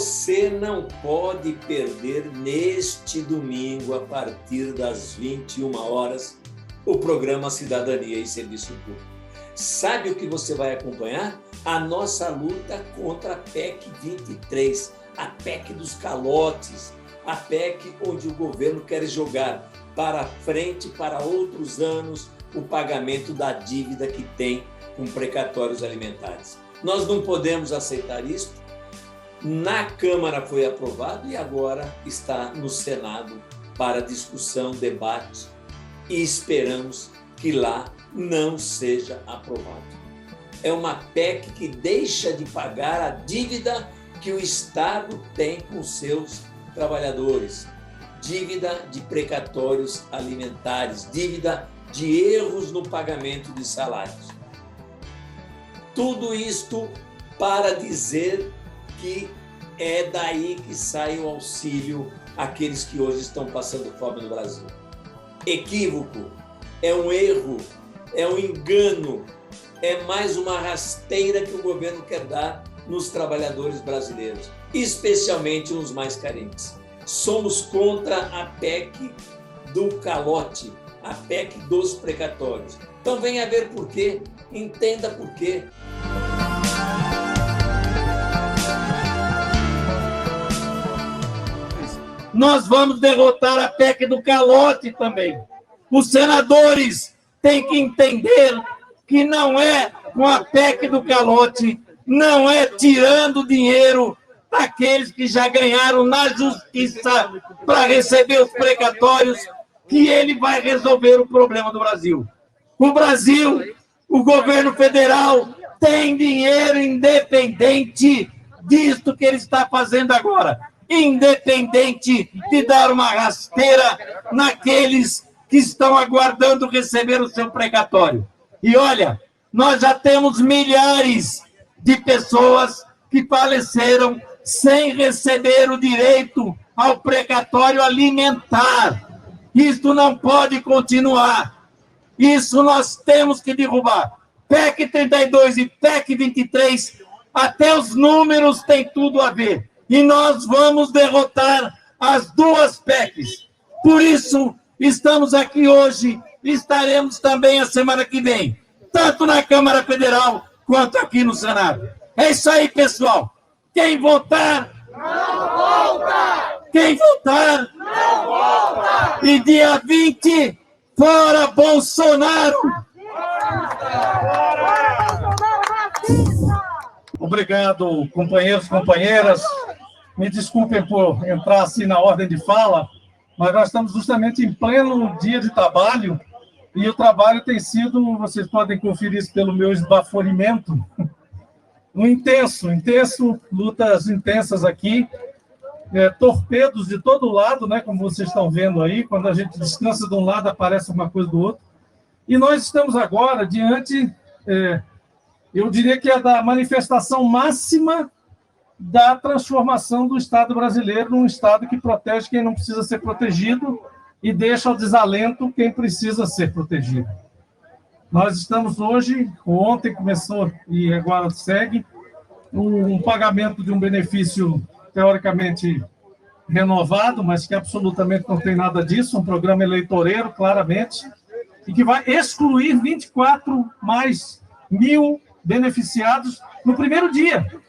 Você não pode perder neste domingo, a partir das 21 horas, o programa Cidadania e Serviço Público. Sabe o que você vai acompanhar? A nossa luta contra a PEC 23, a PEC dos calotes, a PEC onde o governo quer jogar para frente, para outros anos, o pagamento da dívida que tem com precatórios alimentares. Nós não podemos aceitar isso. Na Câmara foi aprovado e agora está no Senado para discussão, debate, e esperamos que lá não seja aprovado. É uma PEC que deixa de pagar a dívida que o Estado tem com seus trabalhadores, dívida de precatórios alimentares, dívida de erros no pagamento de salários. Tudo isto para dizer que é daí que sai o auxílio àqueles que hoje estão passando fome no Brasil. Equívoco, é um erro, é um engano, é mais uma rasteira que o governo quer dar nos trabalhadores brasileiros, especialmente nos mais carentes. Somos contra a PEC do calote, a PEC dos precatórios. Então venha ver por quê, entenda por quê. Nós vamos derrotar a PEC do calote também. Os senadores têm que entender que não é com a PEC do calote, não é tirando dinheiro daqueles que já ganharam na justiça para receber os precatórios que ele vai resolver o problema do Brasil. O Brasil, o governo federal, tem dinheiro independente disto que ele está fazendo agora. Independente de dar uma rasteira naqueles que estão aguardando receber o seu precatório. E olha, nós já temos milhares de pessoas que faleceram sem receber o direito ao precatório alimentar. Isto não pode continuar. Isso nós temos que derrubar. PEC 32 e PEC 23, até os números têm tudo a ver. E nós vamos derrotar as duas PECs. Por isso, estamos aqui hoje e estaremos também a semana que vem, tanto na Câmara Federal quanto aqui no Senado. É isso aí, pessoal. Quem votar, não volta! Quem votar, não volta! E dia 20, fora Bolsonaro! Obrigado, companheiros e companheiras. Me desculpem por entrar assim na ordem de fala, mas nós estamos justamente em pleno dia de trabalho e o trabalho tem sido, vocês podem conferir isso pelo meu esbaforimento, intenso, lutas intensas aqui, torpedos de todo lado, né, como vocês estão vendo aí, quando a gente descansa de um lado, aparece uma coisa do outro. E nós estamos agora diante, eu diria que é da manifestação máxima da transformação do Estado brasileiro num Estado que protege quem não precisa ser protegido e deixa ao desalento quem precisa ser protegido. Nós estamos hoje, ontem começou e agora segue, um pagamento de um benefício teoricamente renovado, mas que absolutamente não tem nada disso, um programa eleitoreiro, claramente, e que vai excluir 24 mais mil beneficiados no primeiro dia,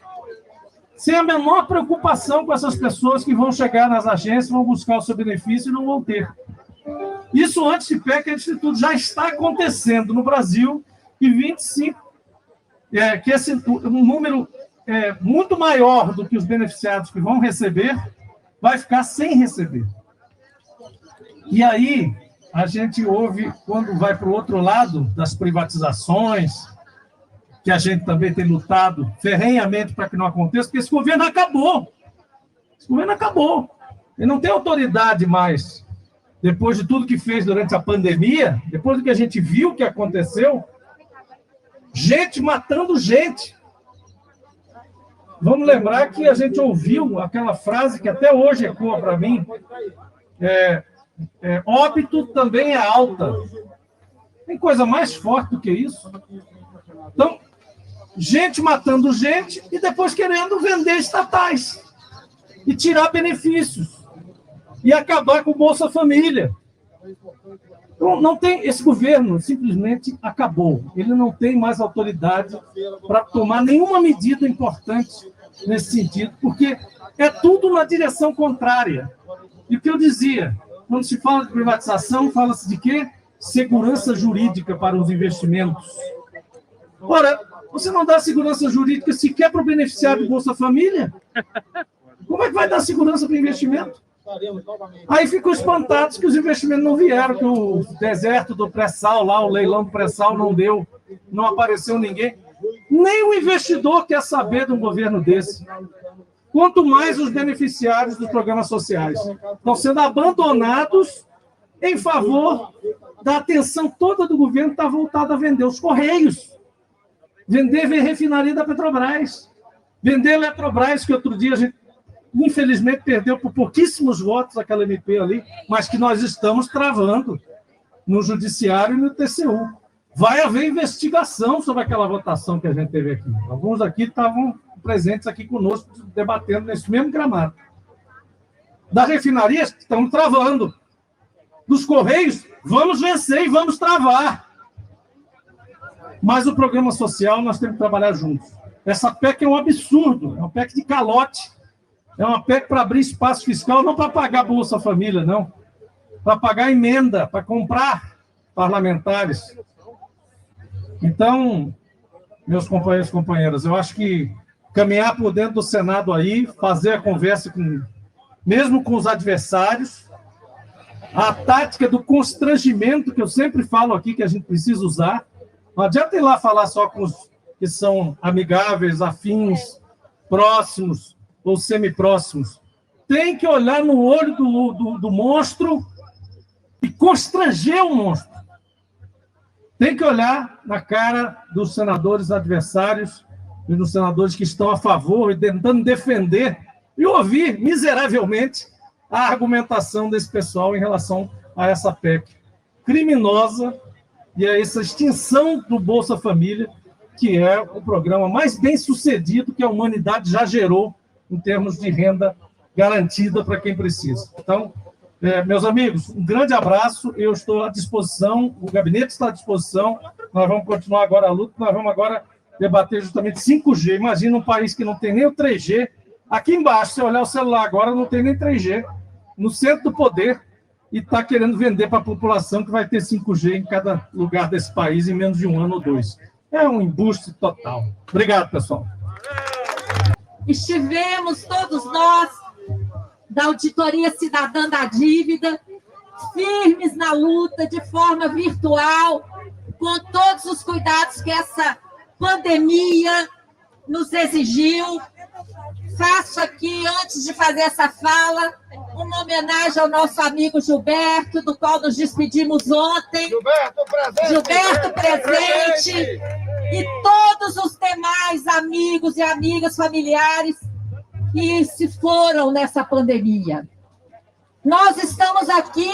sem a menor preocupação com essas pessoas que vão chegar nas agências, vão buscar o seu benefício e não vão ter. Isso antes de PEC, antes de tudo, já está acontecendo no Brasil, e 25, que esse um número muito maior do que os beneficiados que vão receber, vai ficar sem receber. E aí, a gente ouve, quando vai para o outro lado das privatizações, que a gente também tem lutado ferrenhamente para que não aconteça, porque esse governo acabou. Esse governo acabou. Ele não tem autoridade mais. Depois de tudo que fez durante a pandemia, depois do que a gente viu que aconteceu, gente matando gente. Vamos lembrar que a gente ouviu aquela frase que até hoje ecoa para mim, óbito também é alta. Tem coisa mais forte do que isso? Então, gente matando gente e depois querendo vender estatais. e tirar benefícios e acabar com o Bolsa Família. Então, não tem, esse governo simplesmente acabou. Ele não tem mais autoridade para tomar nenhuma medida importante nesse sentido, porque é tudo na direção contrária. E o que eu dizia, quando se fala de privatização, fala-se de quê? Segurança jurídica para os investimentos. Ora, você não dá segurança jurídica sequer para o beneficiário do Bolsa Família? Como é que vai dar segurança para o investimento? Aí ficam espantados que os investimentos não vieram, que o deserto do pré-sal lá, o leilão do pré-sal não deu, não apareceu ninguém. Nem o investidor quer saber de um governo desse. Quanto mais os beneficiários dos programas sociais estão sendo abandonados em favor da atenção toda do governo que está voltada a vender os Correios, vender a refinaria da Petrobras, vender a Eletrobras, que outro dia a gente, infelizmente, perdeu por pouquíssimos votos aquela MP ali, mas que nós estamos travando no Judiciário e no TCU. Vai haver investigação sobre aquela votação que a gente teve aqui. Alguns aqui estavam presentes aqui conosco, debatendo nesse mesmo gramado. Da refinaria, estamos travando. Dos Correios, vamos vencer e vamos travar. Mas o programa social, nós temos que trabalhar juntos. Essa PEC é um absurdo, é uma PEC de calote. É uma PEC para abrir espaço fiscal, não para pagar Bolsa Família, não. Para pagar emenda, para comprar parlamentares. Então, meus companheiros e companheiras, eu acho que caminhar por dentro do Senado aí, fazer a conversa mesmo com os adversários, a tática do constrangimento, que eu sempre falo aqui que a gente precisa usar. Não adianta ir lá falar só com os que são amigáveis, afins, próximos ou semipróximos. Tem que olhar no olho do monstro e constranger o monstro. Tem que olhar na cara dos senadores adversários e dos senadores que estão a favor e tentando defender e ouvir miseravelmente a argumentação desse pessoal em relação a essa PEC criminosa e a essa extinção do Bolsa Família, que é o programa mais bem sucedido que a humanidade já gerou em termos de renda garantida para quem precisa. Então, meus amigos, um grande abraço, eu estou à disposição, o gabinete está à disposição, nós vamos continuar agora a luta, nós vamos agora debater justamente 5G. Imagina um país que não tem nem o 3G, aqui embaixo, se olhar o celular agora, não tem nem 3G, no centro do poder, e está querendo vender para a população que vai ter 5G em cada lugar desse país em menos de 1 ano ou 2. É um embuste total. Obrigado, pessoal. Estivemos todos nós da Auditoria Cidadã da Dívida, firmes na luta, de forma virtual, com todos os cuidados que essa pandemia nos exigiu. Faço aqui, antes de fazer essa fala, uma homenagem ao nosso amigo Gilberto, do qual nos despedimos ontem. Gilberto presente. E todos os demais amigos e amigas familiares que se foram nessa pandemia. Nós estamos aqui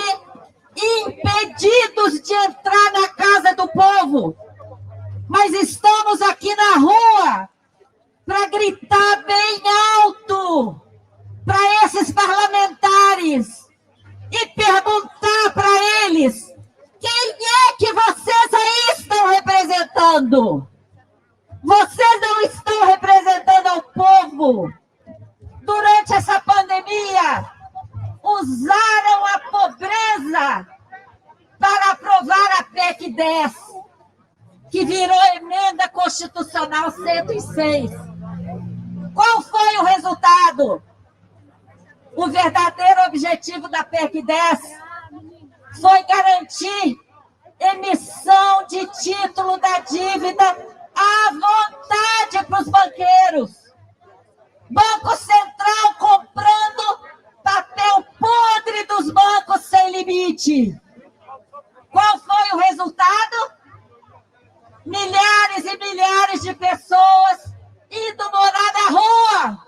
impedidos de entrar na casa do povo, mas estamos aqui na rua para gritar bem alto para esses parlamentares e perguntar para eles: quem é que vocês aí estão representando? Vocês não estão representando ao povo. Durante essa pandemia, usaram a pobreza para aprovar a PEC 10, que virou emenda constitucional 106. Qual foi o resultado? O verdadeiro objetivo da PEC 10 foi garantir emissão de título da dívida à vontade para os banqueiros. Banco Central comprando papel podre dos bancos sem limite. Qual foi o resultado? Milhares e milhares de pessoas indo morar na rua,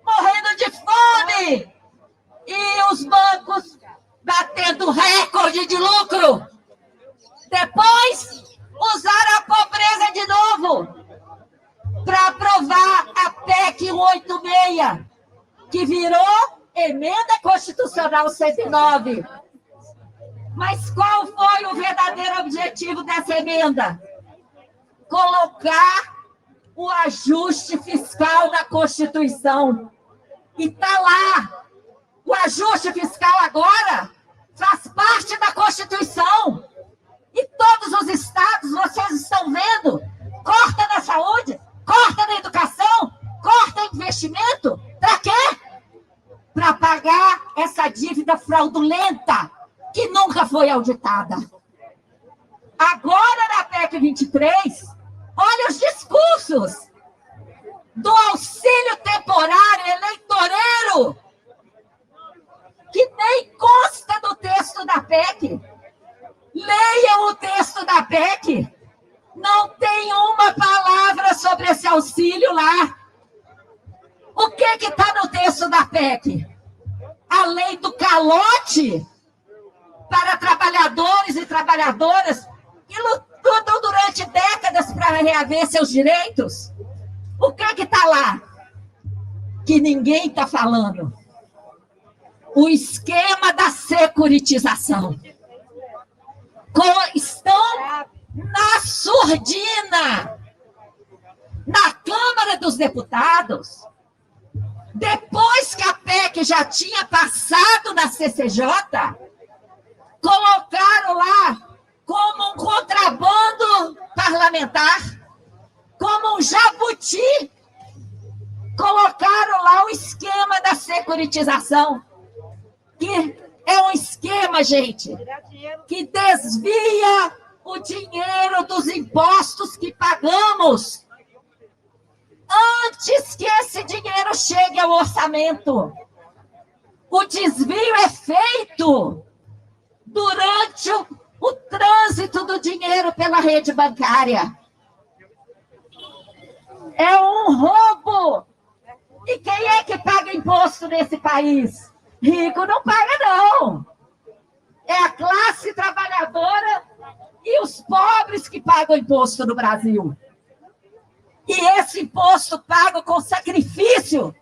morrendo de fome, e os bancos batendo recorde de lucro. Depois, usaram a pobreza de novo para aprovar a PEC 186, que virou Emenda Constitucional 109. Mas qual foi o verdadeiro objetivo dessa emenda? Colocar o ajuste fiscal na Constituição. E está lá. O ajuste fiscal agora faz parte da Constituição. E todos os estados, vocês estão vendo, corta na saúde, corta na educação, corta em investimento. Para quê? Para pagar essa dívida fraudulenta que nunca foi auditada. Agora, na PEC 23, olha os discursos do auxílio temporário eleitoreiro, que nem consta do texto da PEC. Leiam o texto da PEC. Não tem uma palavra sobre esse auxílio lá. O que está no texto da PEC? A lei do calote para trabalhadores e trabalhadoras que lutam durante décadas para reaver seus direitos. O que está lá? Que ninguém está falando. O esquema da securitização. Estão na surdina, na Câmara dos Deputados, depois que a PEC já tinha passado na CCJ, colocaram lá como um contrabando parlamentar, como um jabuti, colocaram lá o esquema da securitização, que é um esquema, gente, que desvia o dinheiro dos impostos que pagamos antes que esse dinheiro chegue ao orçamento. O desvio é feito durante o trânsito do dinheiro pela rede bancária. É um roubo. E quem é que paga imposto nesse país? Rico não paga, não. É a classe trabalhadora e os pobres que pagam imposto no Brasil. E esse imposto pago com sacrifício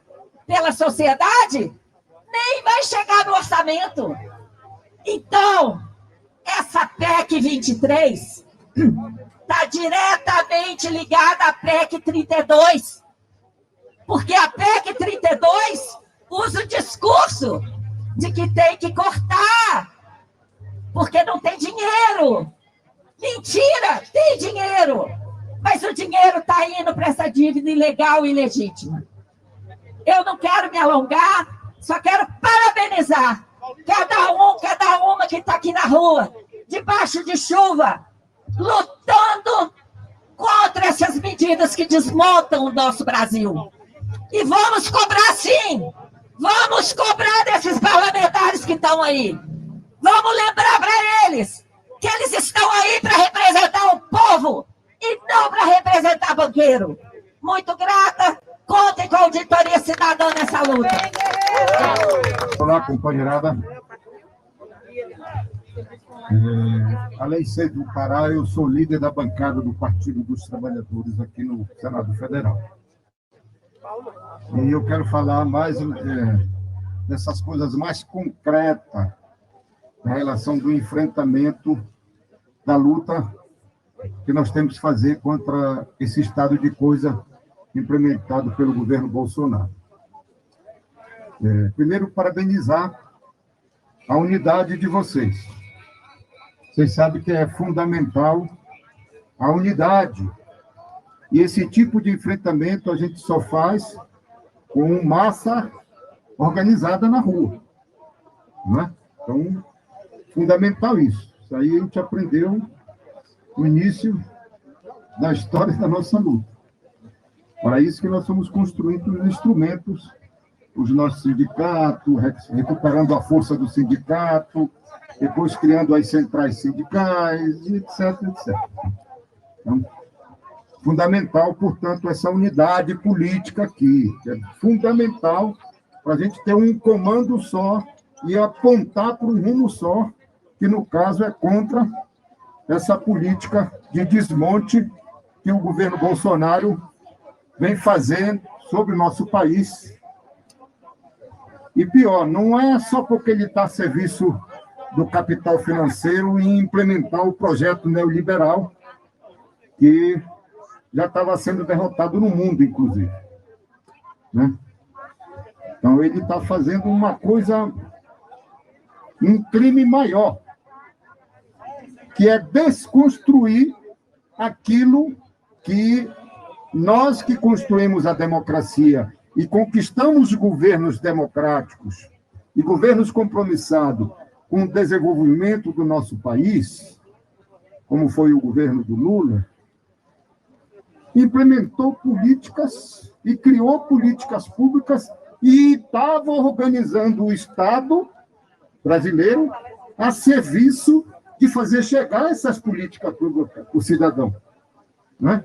pela sociedade nem vai chegar no orçamento. Então, essa PEC 23 está diretamente ligada à PEC 32. Porque a PEC 32 usa o discurso de que tem que cortar, porque não tem dinheiro. Mentira, tem dinheiro. Mas o dinheiro está indo para essa dívida ilegal e ilegítima. Eu não quero me alongar, só quero parabenizar cada uma que está aqui na rua, debaixo de chuva, lutando contra essas medidas que desmontam o nosso Brasil. E vamos cobrar, sim. Vamos cobrar desses parlamentares que estão aí. Vamos lembrar para eles que eles estão aí para representar o povo e não para representar banqueiro. Muito grata. Contem com a Auditoria Cidadã nessa luta. Olá, companheirada. Além de ser do Pará, eu sou líder da bancada do Partido dos Trabalhadores aqui no Senado Federal. E eu quero falar mais dessas coisas mais concretas na relação do enfrentamento da luta que nós temos que fazer contra esse estado de coisa implementado pelo governo Bolsonaro. Primeiro, parabenizar a unidade de vocês. Vocês sabem que é fundamental a unidade. E esse tipo de enfrentamento a gente só faz com massa organizada na rua. Não é? Então, fundamental isso. Isso aí a gente aprendeu no início da história da nossa luta. Para isso que nós estamos construindo instrumentos, os nossos sindicatos, recuperando a força do sindicato, depois criando as centrais sindicais, etc, etc. Então, fundamental, portanto, essa unidade política aqui, que é fundamental para a gente ter um comando só e apontar para um rumo só, que, no caso, é contra essa política de desmonte que o governo Bolsonaro vem fazendo sobre o nosso país E pior, não é só porque ele está a serviço do capital financeiro e implementar o projeto neoliberal, que já estava sendo derrotado no mundo, inclusive. Né? Então, ele está fazendo uma coisa, um crime maior, que é desconstruir aquilo que nós que construímos a democracia e conquistamos governos democráticos e governos compromissados com o desenvolvimento do nosso país, como foi o governo do Lula, implementou políticas e criou políticas públicas e estava organizando o Estado brasileiro a serviço de fazer chegar essas políticas públicas para o cidadão. Né?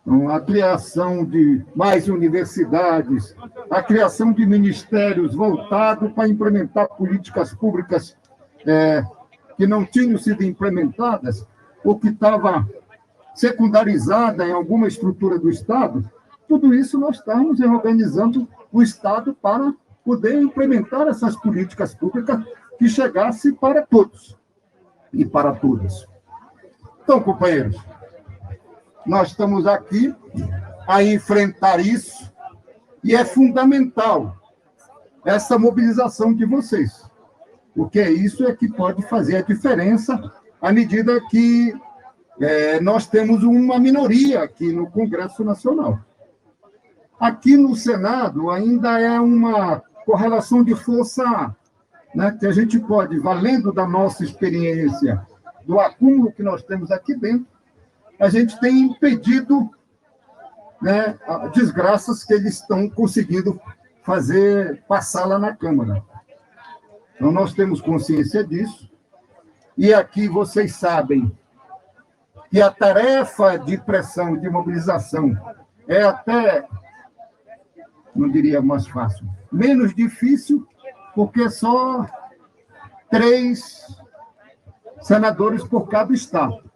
Então, a criação de mais universidades, a criação de ministérios voltados para implementar políticas públicas que não tinham sido implementadas ou que estavam secundarizada em alguma estrutura do Estado, tudo isso nós estamos reorganizando o Estado para poder implementar essas políticas públicas que chegassem para todos e para todas. Então, companheiros, nós estamos aqui a enfrentar isso e é fundamental essa mobilização de vocês, porque isso é que pode fazer a diferença à medida que nós temos uma minoria aqui no Congresso Nacional. Aqui no Senado ainda é uma correlação de força, né, que a gente pode, valendo da nossa experiência, do acúmulo que nós temos aqui dentro, a gente tem impedido, né, desgraças que eles estão conseguindo fazer passar lá na Câmara. Então, nós temos consciência disso, e aqui vocês sabem que a tarefa de pressão, de mobilização, é até, não diria mais fácil, menos difícil, porque só 3 senadores por cada estado.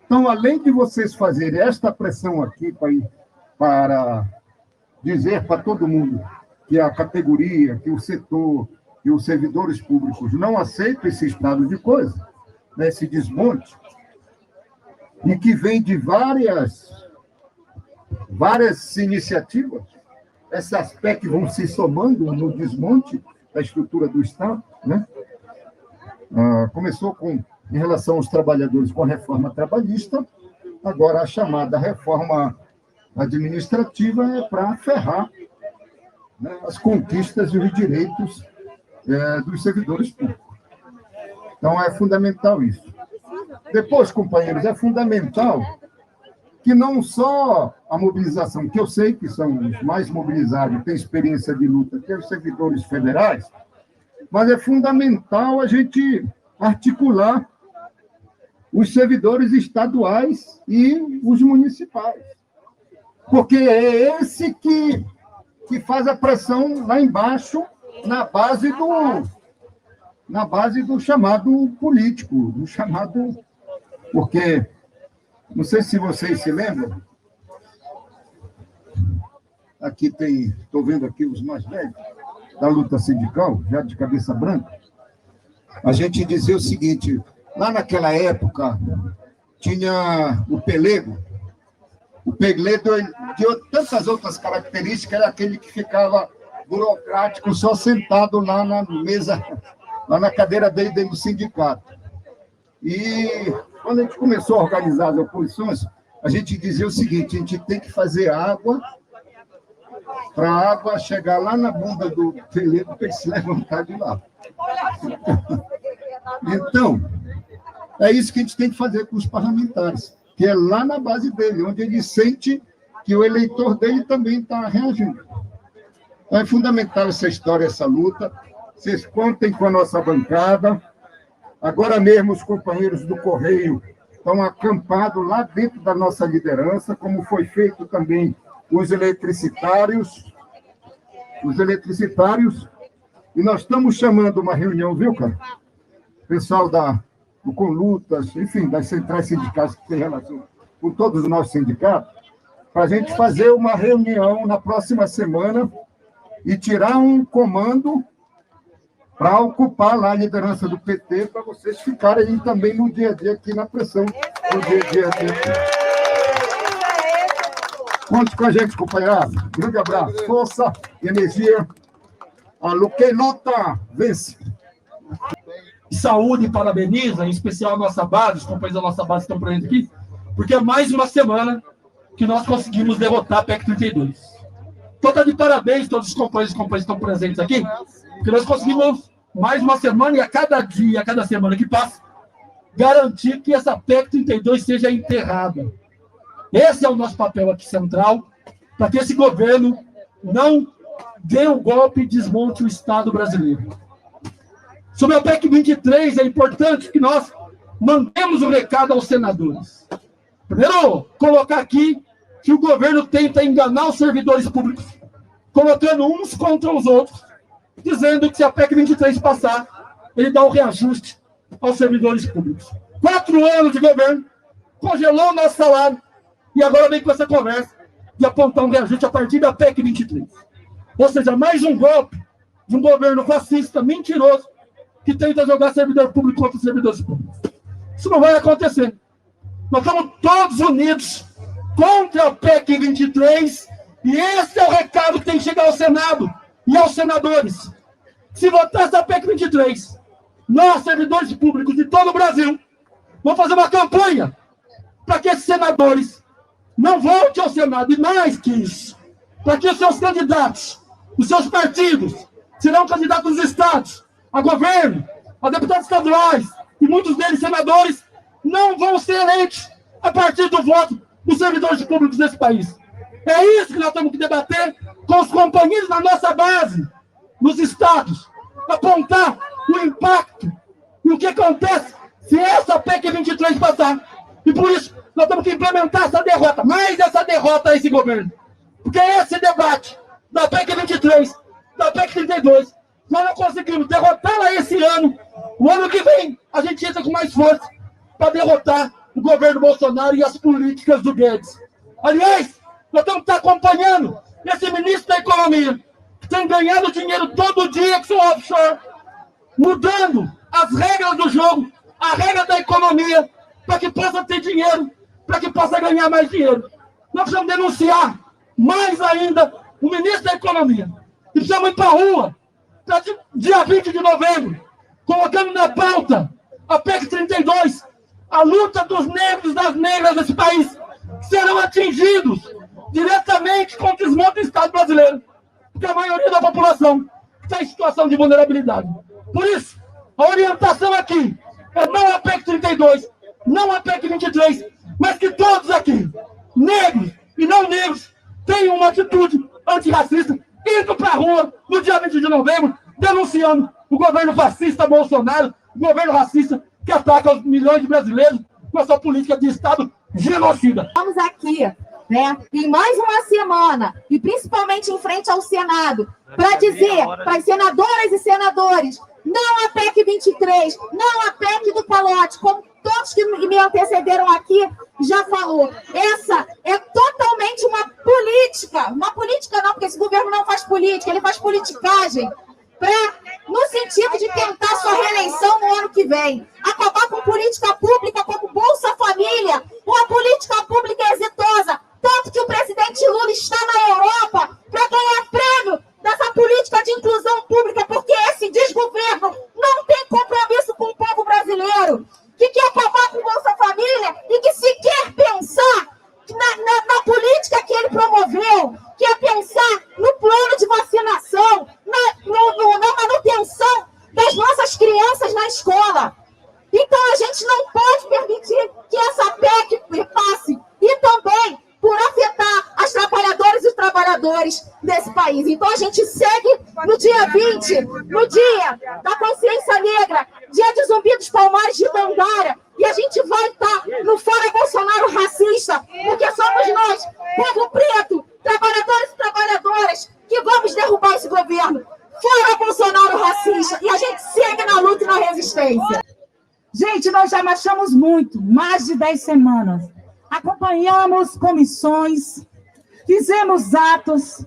Então, além de vocês fazerem esta pressão aqui para dizer para todo mundo que a categoria, que o setor, que os servidores públicos não aceitam esse estado de coisa, né, esse desmonte, e que vem de várias iniciativas, esses aspectos vão se somando no desmonte da estrutura do Estado, né? Começou em relação aos trabalhadores com a reforma trabalhista, agora a chamada reforma administrativa é para ferrar, né, as conquistas e os direitos dos servidores públicos. Então, é fundamental isso. Depois, companheiros, é fundamental que não só a mobilização, que eu sei que são os mais mobilizados, têm experiência de luta, que os servidores federais, mas é fundamental a gente articular os servidores estaduais e os municipais, porque é esse que faz a pressão lá embaixo, na base do chamado político, do chamado... Porque, não sei se vocês se lembram, aqui estou vendo aqui os mais velhos, da luta sindical, já de cabeça branca, a gente dizia o seguinte, lá naquela época, tinha o pelego tinha tantas outras características, era aquele que ficava burocrático, só sentado lá na mesa, lá na cadeira dele dentro do sindicato. E quando a gente começou a organizar as oposições, a gente dizia o seguinte, a gente tem que fazer água, para a água chegar lá na bunda do pelego para ele se levantar de lá. Então, é isso que a gente tem que fazer com os parlamentares, que é lá na base dele, onde ele sente que o eleitor dele também está reagindo. Então, é fundamental essa história, essa luta. Vocês contem com a nossa bancada. Agora mesmo, os companheiros do Correio estão acampados lá dentro da nossa liderança, como foi feito também os eletricitários, e nós estamos chamando uma reunião, viu, cara? Pessoal do Conlutas, enfim, das centrais sindicais que têm relação com todos os nossos sindicatos, para a gente fazer uma reunião na próxima semana e tirar um comando para ocupar lá a liderança do PT, para vocês ficarem aí também no dia a dia aqui na pressão. No dia a dia aqui. Conte com a gente, companheirada. Grande abraço, força e energia. Alô, quem nota, vence. Saúde, parabeniza, em especial a nossa base, os companheiros da nossa base estão presentes aqui, porque é mais uma semana que nós conseguimos derrotar a PEC 32. Então, tá de parabéns todos os companheiros e companheiras que estão presentes aqui, porque nós conseguimos mais uma semana e a cada dia, a cada semana que passa, garantir que essa PEC 32 seja enterrada. Esse é o nosso papel aqui central, para que esse governo não dê um golpe e desmonte o Estado brasileiro. Sobre a PEC 23, é importante que nós mandemos o recado aos senadores. Primeiro, colocar aqui que o governo tenta enganar os servidores públicos, colocando uns contra os outros, dizendo que se a PEC 23 passar, ele dá um reajuste aos servidores públicos. 4 anos de governo, congelou o nosso salário, e agora vem com essa conversa de apontar um reajuste a partir da PEC 23. Ou seja, mais um golpe de um governo fascista, mentiroso, que tenta jogar servidor público contra os servidores públicos. Isso não vai acontecer. Nós estamos todos unidos contra a PEC 23, e esse é o recado que tem que chegar ao Senado e aos senadores. Se votar essa PEC 23, nós, servidores públicos de todo o Brasil, vamos fazer uma campanha para que esses senadores não voltem ao Senado, e mais que isso, para que os seus candidatos, os seus partidos, serão candidatos dos estados, a governo, a deputados estaduais, e muitos deles senadores, não vão ser eleitos a partir do voto dos servidores públicos desse país. É isso que nós temos que debater com os companheiros da nossa base, nos estados, apontar o impacto e o que acontece se essa PEC 23 passar. E por isso, nós temos que implementar essa derrota, mais essa derrota a esse governo. Porque esse debate da PEC 23, da PEC 32, nós não conseguimos derrotá-la esse ano. O ano que vem, a gente entra com mais força para derrotar o governo Bolsonaro e as políticas do Guedes. Aliás, nós temos que estar acompanhando esse ministro da Economia, que tem ganhado dinheiro todo dia com seu offshore, mudando as regras do jogo, a regra da economia, para que possa ter dinheiro, para que possa ganhar mais dinheiro. Nós precisamos denunciar mais ainda o ministro da Economia. E precisamos ir para a rua, para dia 20 de novembro, colocando na pauta a PEC 32, a luta dos negros e das negras desse país, que serão atingidos diretamente com o desmonte do Estado brasileiro, porque a maioria da população está em situação de vulnerabilidade. Por isso, a orientação aqui é não a PEC 32, não a PEC 23, mas que todos aqui, negros e não negros, tenham uma atitude antirracista, indo para a rua no dia 20 de novembro, denunciando o governo fascista Bolsonaro, o governo racista que ataca os milhões de brasileiros com a sua política de Estado genocida. Estamos aqui, né, em mais uma semana, e principalmente em frente ao Senado, para dizer para as senadoras e senadores, não a PEC 23, não a PEC do calote, como todos que me antecederam aqui já falou. Essa é totalmente uma política não, porque esse governo não faz política, ele faz politicagem, no sentido de tentar sua reeleição no ano que vem. Acabar com política pública como Bolsa Família, uma política pública exitosa, tanto que o presidente Lula está na Europa para ganhar prêmio dessa política de inclusão pública, porque esse desgoverno não tem compromisso com o povo brasileiro, que quer acabar com Bolsa Família e que sequer pensar na política que ele promoveu, que é pensar no plano de vacinação, na manutenção das nossas crianças na escola. Então, a gente não pode permitir que essa PEC passe, e também por afetar as trabalhadoras e os trabalhadores desse país. Então, a gente segue no dia 20, no dia da consciência negra, dia de Zumbi dos Palmares de Dandara, e a gente vai estar no Fora Bolsonaro racista, porque somos nós, povo preto, trabalhadores e trabalhadoras, que vamos derrubar esse governo. Fora Bolsonaro racista, e a gente segue na luta e na resistência. Gente, nós já marchamos muito, mais de 10 semanas. Acompanhamos comissões, fizemos atos,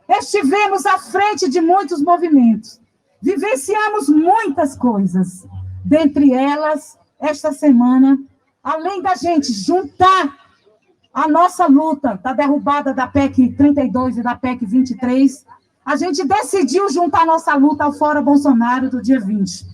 estivemos à frente de muitos movimentos, vivenciamos muitas coisas. Dentre elas, esta semana, além da gente juntar a nossa luta da derrubada da PEC 32 e da PEC 23, a gente decidiu juntar nossa luta ao Fora Bolsonaro do dia 20.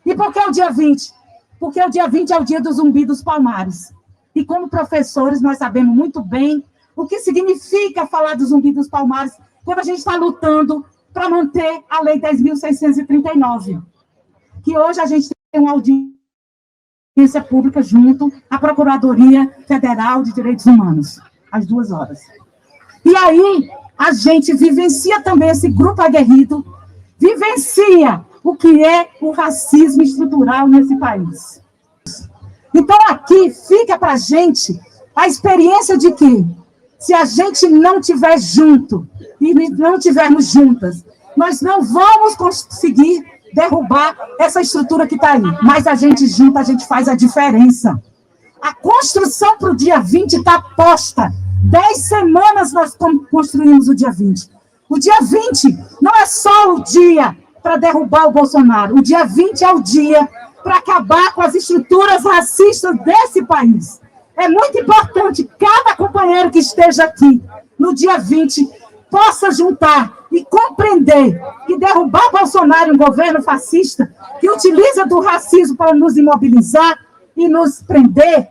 E por que o dia 20? Porque o dia 20 é o dia do Zumbi dos Palmares. E como professores, nós sabemos muito bem o que significa falar do Zumbi dos Palmares quando a gente está lutando para manter a Lei 10.639, que hoje a gente tem uma audiência pública junto à Procuradoria Federal de Direitos Humanos, às 2 horas. E aí, a gente vivencia também, esse grupo aguerrido, vivencia o que é o racismo estrutural nesse país. Então, aqui fica para a gente a experiência de que, se a gente não estiver junto e não estivermos juntas, nós não vamos conseguir derrubar essa estrutura que está aí. Mas a gente junta, a gente faz a diferença. A construção para o dia 20 está posta. 10 semanas nós construímos o dia 20. O dia 20 não é só o dia para derrubar o Bolsonaro. O dia 20 é o dia para acabar com as estruturas racistas desse país. É muito importante que cada companheiro que esteja aqui no dia 20 possa juntar e compreender que derrubar Bolsonaro, um governo fascista, que utiliza do racismo para nos imobilizar e nos prender,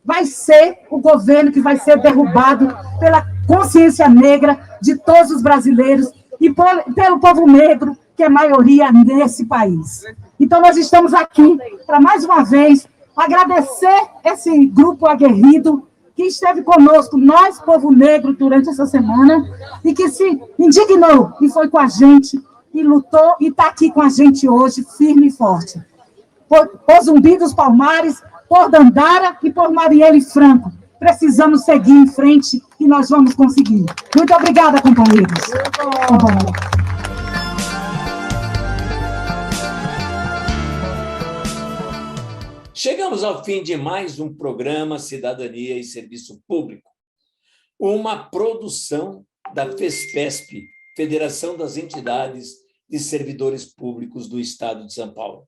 vai ser o governo que vai ser derrubado pela consciência negra de todos os brasileiros e pelo povo negro, que é maioria nesse país. Então, nós estamos aqui para, mais uma vez, agradecer esse grupo aguerrido que esteve conosco, nós, povo negro, durante essa semana, e que se indignou e foi com a gente, e lutou, e está aqui com a gente hoje, firme e forte. Por Zumbi dos Palmares, por Dandara e por Marielle Franco. Precisamos seguir em frente e nós vamos conseguir. Muito obrigada, companheiros. Chegamos ao fim de mais um programa Cidadania e Serviço Público, uma produção da FESPESP, Federação das Entidades de Servidores Públicos do Estado de São Paulo,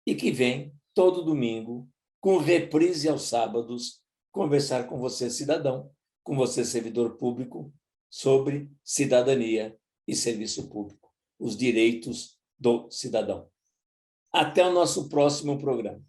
e que vem todo domingo, com reprise aos sábados, conversar com você, cidadão, com você, servidor público, sobre cidadania e serviço público, os direitos do cidadão. Até o nosso próximo programa.